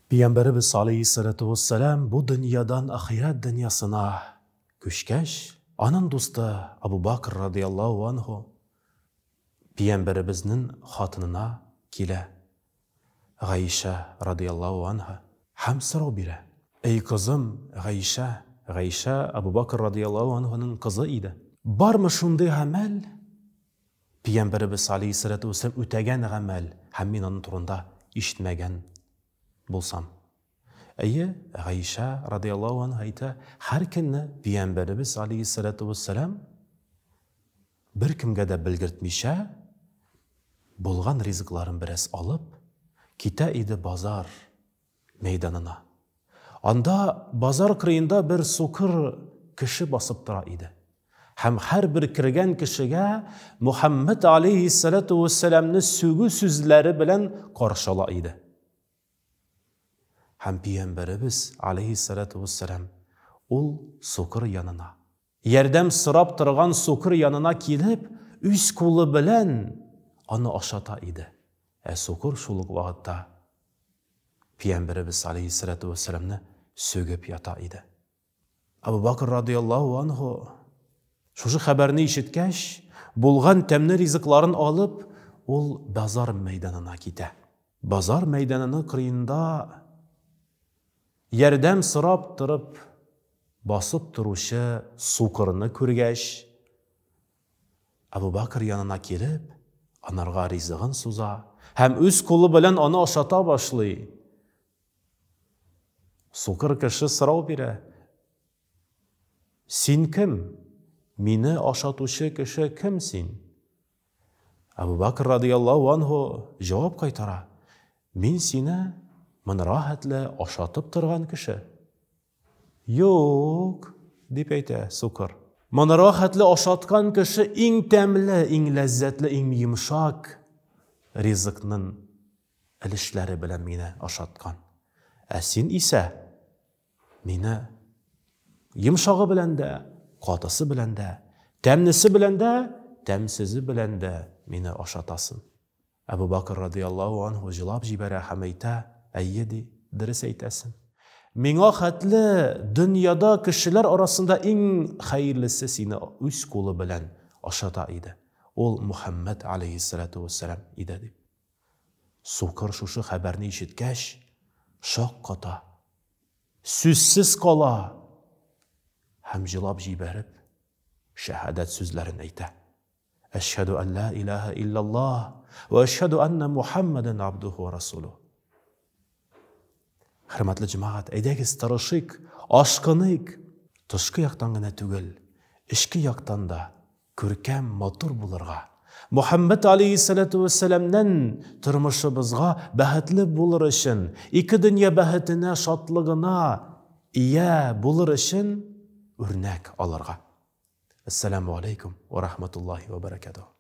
Peygamberimiz aleyhissalatu vesselam bu dünyadan ahiret dünyasına köşkeş, anın dostu Abu Bakr radıyallahu anhu Peygamberimizin hatınına kile. Gayşe radıyallahu anha hem soru bire. Ey kızım Gayşe Abu Bakr radıyallahu anhu'nun kızı idi. Var mı şunday amel? Peygamberimiz aleyhissalatu vesselam ötegen amel hem min onun turunda işitmegen bulsam. Eye Gayşe radıyallahu anha ayta her kinni Peygamberimiz aleyhissalatu vesselam bir kimge de bilgirtmişe bulgan rizikların biraz alıp kita idi bazar meydanına. Anda bazar kırıyında bir sukır kişi basıp tura idi. Hem her bir kirgen kişiye Muhammed aleyhissalatu vesselam'nın sögü sözleri bilen karşıla idi. Hem Peygamberimiz aleyhissalatu vesselam ol sukır yanına. Yerdem sırap tırgan sukır yanına kilip üç kulu bilen onu aşata idi. Sukır şuluk vakitta Peygamberimiz aleyhissalatu vesselam'nı sögüp yata idi. Abu Bakr radıyallahu anhu şu haberini işitkeş, bulgan temni riziklerin alıp ol bazar meydanına gide. Bazar meydanının kırıyında yerdem sırap tırıp basıp duruşu sukırını körgeş. Abu Bakr yanına gelip anarga rizigin suza. Hem üz kulu bilen onu aşata başlay. Sukır kişi sırav bire. Sin kim? Mini aşatuşu kişi kimsin? Abu Bakr radıyallahu anhu cevap kaytara. Min seni min rahatle aşatıp tırgan kişi. Yok, deyip ayta sukır. Min rahatle aşatkan kişi in temli, in lezzetli, in yumuşak riziknin ilişleri bilen meni aşatkan. Sen ise meni yumuşağı bilen de, katısı bilen de, temnisi bilen de, temsizi bilen de meni aşatasın. Abu Bakr radıyallahu anhu cevap jibere hameyta eyyedi ders eytesin. Mena hatli dünyada kişiler arasında en hayırlısı seni üç kolu bilen aşata idi. Ol Muhammed aleyhissalatu vesselam idi deyip. Sukır şu haberini işitkeş, şok kata, süzsiz kala, hem cevap jiberip, şehadet sözlerini eyte. Eşhedü en la ilahe illallah ve eşhedü enne Muhammeden abduhu ve rasuluh. Hürmetli cemaat, eydegiz tırışık, aşkınık, tışkı yaktan gına tügül, işki yaktan da körkem motor bulurga. Muhammed aleyhissalatu vesselam'dan turmuşubuzga bahatli bulur için, iki dünya bahatine, şatlığına iya bulur için örnek alırga. Esselamu aleyküm ve rahmetullahi ve berekatuhu.